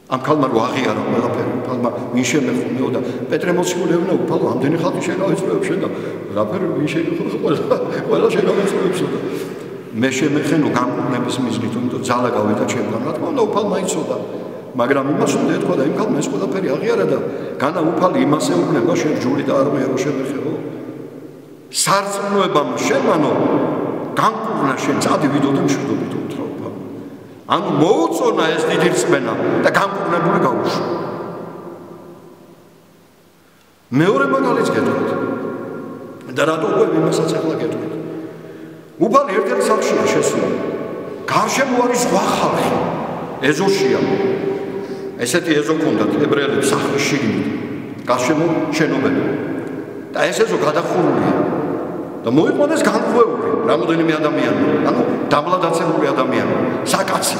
ამ ქალმა რო აღიარა ყველაფერი, უფალმა ვინ შემეხუნეო და პეტრე მოციქული ეუბნება, უფალო, ამდენი ხალხი შენ გავეწროებ შენ და რაფერი ვინ ყველა შენ გავეწროებსო და მე შემეხენო განკურნების მიზნით, იმიტომ ძალა გავიდა ჩემთან, რა თქმა უნდა, უფალმა იცოდა. მაგრამ იმას უნდა ეთქვა და იმ ქალმა ეს ყველაფერი აღიარა და განა უფალი იმას ეუბნება, შენ რჯული დაარღვია რომ შემეხეო. სარწმუნოებამ შემანო განკურნა შენ წადი ვიდო და მშვიდობით უთხრა. ანუ მოუწონა ეს დიდი რწმენა და განკურნებული გაუშვა. მეორე მაგალითს გეტყვით. და რატო უკვე იმასაც ახლა გეტყვით. უფალი ერთ-ერთ სახლშია შესული. გარშემო არის სხვა ხალხი. ეზოშია. ესეთი ეზო ჰქონდათ ებრაელებს სახლის შიგნით. გარშემო შენობები. და ეს ეზო გადახურულია. და მოიყვანეს განკვეული რამოდენიმე ადამიანი, ანუ დაბლადაცებული ადამიანი, საკაცი.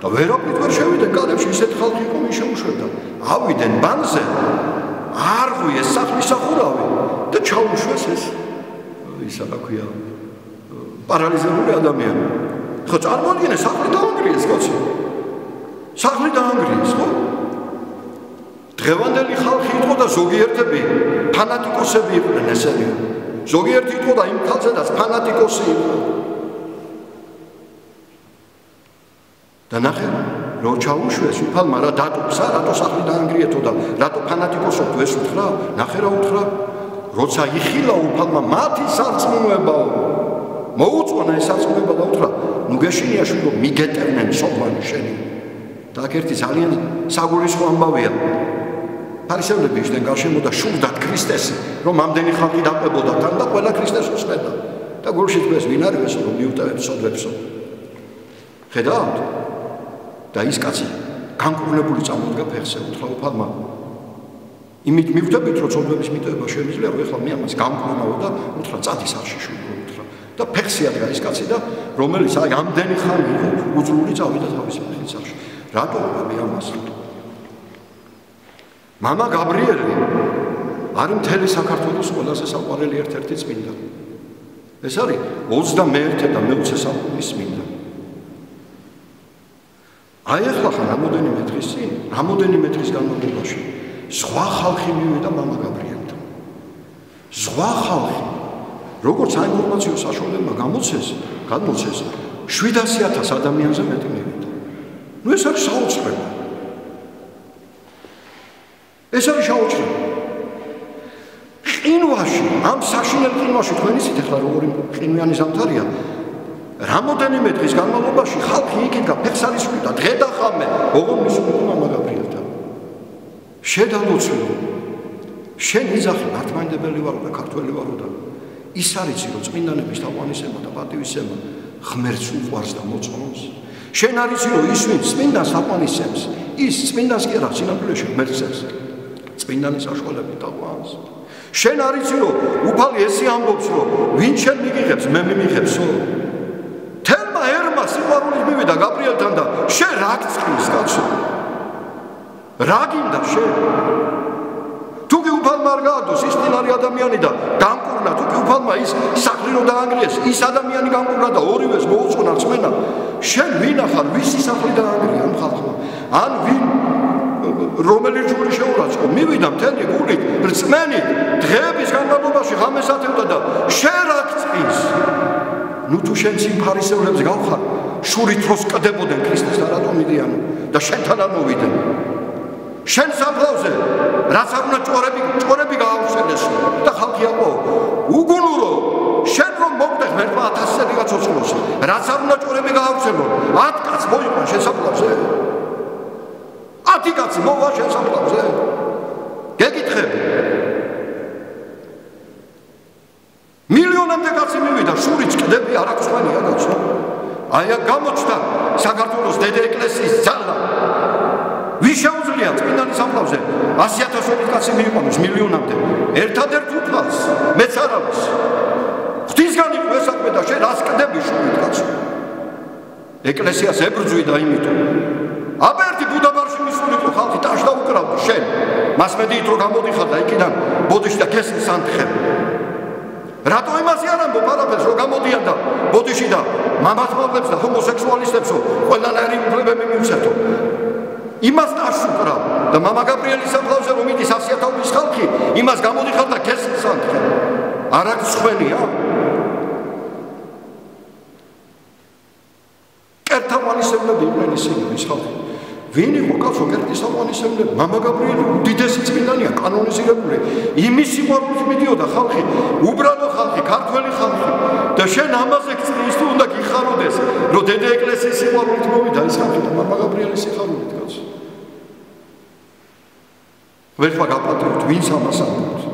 და ვერაფრით ვერ შევიდნენ კარებში, ისეთ ხალხი იყო, მის შეუშვებდა. ავიდნენ ბანზე, არღვიეს სახლის სახურავი და ჩაუშვეს ეს ისა რა ქვია, პარალიზებული ადამიანი. ხო, წარმოიდგინე, სახლი დაანგრიეს, კაცი. სახლი დაანგრიეს, ხო? დღევანდელი ხალხი იყო და ზოგიერთები ფანატიკოსები იყვნენ ესენი. ზოგიერთი იყო და იმ ხალხზედაც ფანატიკოსი იყო. და ნახე, რო ჩაუშვეს უფალმა რა დატოცა, რატო სახლი დაანგრიეთო და რატო ფანატიკოსობთ ეს უთხრა, ნახე რა უთხრა, როცა იხილა უფალმა მათი სარწმუნოებაო, მოუწონა ეს სარწმუნოება და უთხრა, ნუ გეშინია შვილო, მიგეტევნენ სოფლანი შენი. და აქ ერთი ძალიან საგულისხმო ამბავია. ფარისევლები ისდნენ გარშემო და შურდათ ქრისტესი, რომ ამდენი ხალხი დაყვებოდა თან და ყველა ქრისტეს უსმენდა. და გულში თქვეს, ვინ არის ეს, რომ მიუტევებს სოდვებსო. ხედავთ? და ის კაცი განკურნებული წამოდგა ფეხზე, უთხრა უფალმა. იმით მივხვდებით, რომ სოდვების მიტოვება შემიძლია, რომ ეხლა მე ამას გამკურნავო და უთხრა, წადი სახლში შვილო, უთხრა. და ფეხზე ადგა ის კაცი და რომელიც აი ამდენი ხანი იყო, უძლური წავიდა თავის ფეხით სახლში. რატო ვამბობ ამას? მამა გაბრიელი არის მთელი საქართველოს ყველაზე საყვარელი ერთ-ერთი წმინდა. ეს არის 21 და მე-20 საუკუნის წმინდა. აი ახლა ხან რამოდენიმე დღის წინ, რამოდენიმე დღის განმავლობაში სხვა ხალხი მივიდა მამა გაბრიელთან. სხვა ხალხი, როგორც საინფორმაციო საშუალებმა გამოცეს 700,000 ადამიანზე მეტი მივიდა. ნუ ეს არის საოცრება. ეს არის საოცრება. ყინვაში, ამ საშინელ ყინვაში თქვენ იცით ახლა როგორი ყინვიანი ზამთარია. რამოდენიმე დღის განმავლობაში ხალხი იქიდან ფეხს არის ვიდა, დღე და ხამე, ოღონდ მისულიყო მამა გაბრიელთან. შედალოცულო. შენ იზახი მართლმადიდებელი ვარო და ქართველი ვარო და ის არის რომ წმინდანების თაყვანისება და პატივისცემა ღმერთს უყვარს და მოწონს. შენ არის რომ ის ვინც წმინდანს თაყვანისცემს, ის წმინდანს კი არა სინამდვილეში ღმერთს წმინდანის საშუალებით თაყვანს. შენ არის რომ უფალი ესე ამბობს რომ ვინ შენ მიგიღებს მე მიმიღებსო. თელმა ერმა სიყვარულით მივიდა გაბრიელთან და შენ რა გწყლის კაცო? რა გინდა შენ? თუ კი უფალმა არ გაადოს ის წინარი ადამიანი და გამკურნა, თუ კი უფალმა ის სახლი რომ დაანგრიეს, ის ადამიანი გამკურნა და ორივეს მოუწონა რწმენა, შენ ვინ ახარ, ვისი სახლი დაანგრია ამ ხალხმა? ან ვინ რომელიც ჯგური შეურაცხო, მივიდა მთელი გულით, რწმენით, დღეების განმავლობაში ღამეს ათევდა და შენ რა გწყის? ნუ თუ შენ სიმფარისევლებს გავხარ, შურით დროს კდებოდნენ ქრისტეს და რატომ მიდიანო და შენთან არ მოვიდნენ? შენ საფლავზე რაც არ უნდა ჭორები გააუხსენეს და ხალხი აყო უგუნურო შენ რომ მოგდე ღმერთმა 1000-ზე გაცოცხლოს რაც არ უნდა ჭორები გააუხსენო 10 კაცს მოიყვან შენ საფლავზე 10 კაცი მოვა შენ საფლავზე გეკითხები მილიონამდე კაცი მივიდა შურიც კდები არ აქვს ხმანია კაცო აი გამოჩნდა საქართველოს დედა ეკლესიის ძალა ვის შეუძლია წმინდანის საფლავზე 100,000 კაცი მიიყვანოს მილიონამდე ერთადერთ უფალს მეც არ აქვს ღვთისგან იყო ეს საქმე და შენ რას კდები შურით კაცო ეკლესიას ებრძვი და იმიტომ აბა ერთი ბუდაბარში მისულიყო ხალხი ტაშ დაუკრავდა შენ მას მედიით რომ გამოდიხარ და იქიდან ბოდიში და გესმის ანთხები რატო იმაზე არ ამბობ არაფერს რომ გამოდიან და ბოდიში და მამათმავლებს და ჰომოსექსუალისტებსო ყველანაირი უფლებები მივცეთო იმას ტაშს უკრავ და მამა გაბრიელის საფლავზე რომ მიდის 100,000 ხალხი იმას გამოდიხარ და გესმის ანთხები არ აქვს ხვენია კერტავანისებლები იყვნენ ისინი ის ხალხი ვინ იყო კაცო კერტისავანისებლები მამა გაბრიელი უდიდესი წმინდანია კანონიზირებული იმის სიყვარულით მიდიოდა ხალხი უბრალო ხალხი ქართველი ხალხი და შენ ამაზე გწრის თუ უნდა გიხაროდეს რომ დედა ეკლესიის სიყვარულით მოვიდა ის ხალხი და მამა გაბრიელის სიყვარულით კაცო ღმერთმა გაპატიოთ ვინც ამას ამბობს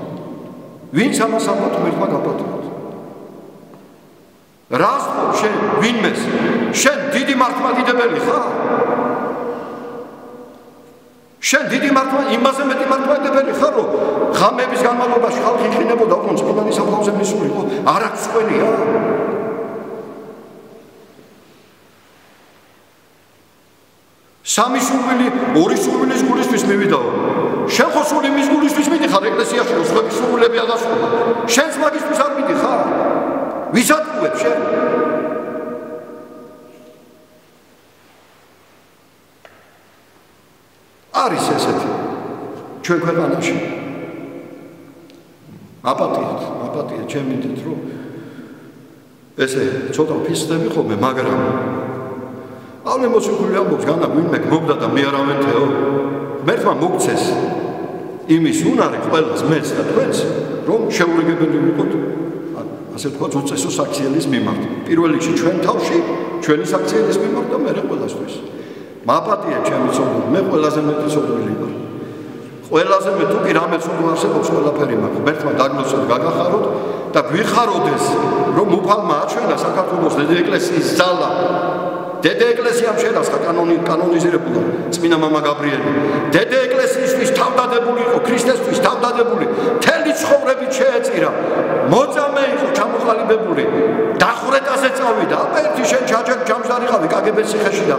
ღმერთმა გაპატიოთ რას ხომ შენ ვინმეს შენ დიდი მართლმადიდებელი ხარ შენ დიდი იმაზე მეტი მართლმადიდებელი ხარ რომ ღამების განმავლობაში ხალხი იყინებოდა უფრო წმინდანის საფლავზე მისულიყო არ აქვს ხვენია სამი სურვილი ორი სურვილის გულისთვის მივიდაო შენ ხო სული მის გულისთვის მიდიხარ ეკლესიაში რომ სხვების სურვილები აღასრულო შენს მაგისთვის არ მიდიხარ ვის ატყუებ შენ არის ესეთი ჩვენ ქვეყანაში აპატია ჩემი თით რომ ესე ცოტა ფისდები ხოლმე მაგრამ ალმე მოციქული ამბობს განა ვინმე მოგდა და მე არავენთეო ღმერთმა მოგცეს იმის უნარი ყველას მეც და თქვენს რომ შეურიგებელი ვიყოთ ასე თქვა უწესო საქციელის მიმართ პირველ რიგში ჩვენ თავში ჩვენი საქციელის მიმართ და მე ყველასთვის მაპატია ჩემი ცოდნა მე ყველაზე მეტი ცოდვილი ვარ ყველაზე მე თუ კი რამე ცოდვა არსებობს ყველაფერი მაქვს ღმერთმა დაგნოსოთ გაგახაროთ და გვიხაროდეს რომ უფალმა აჩვენა საქართველოს დედა ეკლესიის ძალა დედა ეკლესიამ შედასხა კანონიზირებული წმინდა მამა გაბრიელი დედა ეკლესიისთვის თავდადებული იყო ქრისტესთვის თავდადებული მთელი ცხოვრებით შეეწირა მოწამე იყო ჩამოყალიბებული დახვრეტაზე წავიდა აბა ერთი შენ ჯამჯდარიყავი კგბ-ს ციხეში და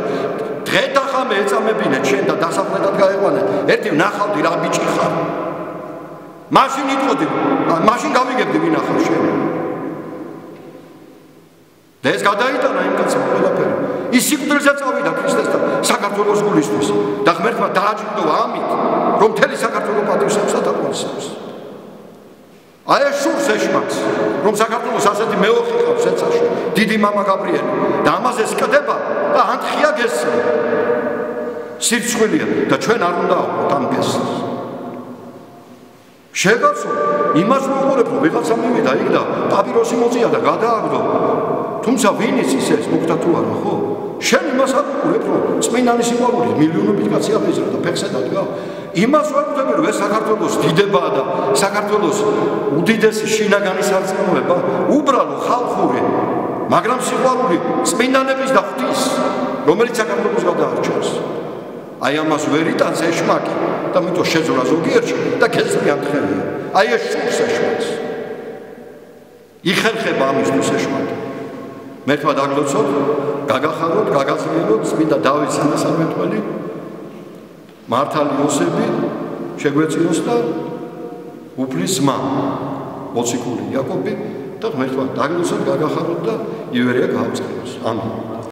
დღე და ხამე ეწამებინეთ შენ და დასახლებად გაეყვანეთ ერთი ვნახავდი რა ბიჭი ხარ მაშინ იტყოდი მაშინ გავიგებდი ვინ ახარ შენ და ეს გადაიტანა იმ კაცმა ყველაფერი ის სიკვდილზე წავიდა ქრისტესთან საქართველოს გულისთვის და ღმერთმა დააჯილდოვა ამით რომ მთელი საქართველო პატივსცემს და თაყვანისცემს აი ეს შურს ეშმაკს რომ საქართველოს ასეთი მეოხი ყავს ეცაში დიდი მამა გაბრიელი და ამაზე სკდება და ანთხია გესმის სირცხვილია და ჩვენ არ უნდა აღვოთ ამ გესმის შეგაცო იმას ვუყურებ რომ ვიღაცა მივიდა იქ და პაპიროსი მოწია და გადააგდო თუმცა ვინ იცის ეს მოგდა თუ არა ხო შენ იმას არ ვუყურებ რომ წმინდანის სიყვარული მილიონობით კაცი აფიზრა და ფეხზე დადგა იმას ვაკვირდები, რომ ეს საქართველოს დიდებაა და საქართველოს უდიდესი შინაგანი სარწმუნოება, უბრალო ხალხური, მაგრამ სიყვარული წმინდანების და ღვთის, რომელიც საქართველოს გადაარჩევს. აი ამას ვერ იტანს ეშმაკი და მითო შეძვრა ზოგიერთში და გესწრიან ხელია. აი ეს შულს ეშმაკს. იხერხება ამისთვის ეშმაკი. მერთმა დაგლოცოთ, გაგახაროთ, გაგაძლიეროთ წმინდა დავით სანასამრეთელი, მართალი იოსები შეგვეწიოს და უფლის ძმა მოციქული იაკობი და ღმერთმა დაგლოცოთ, გაგახაროთ და ივერია გაამწყლიოს. ამინ.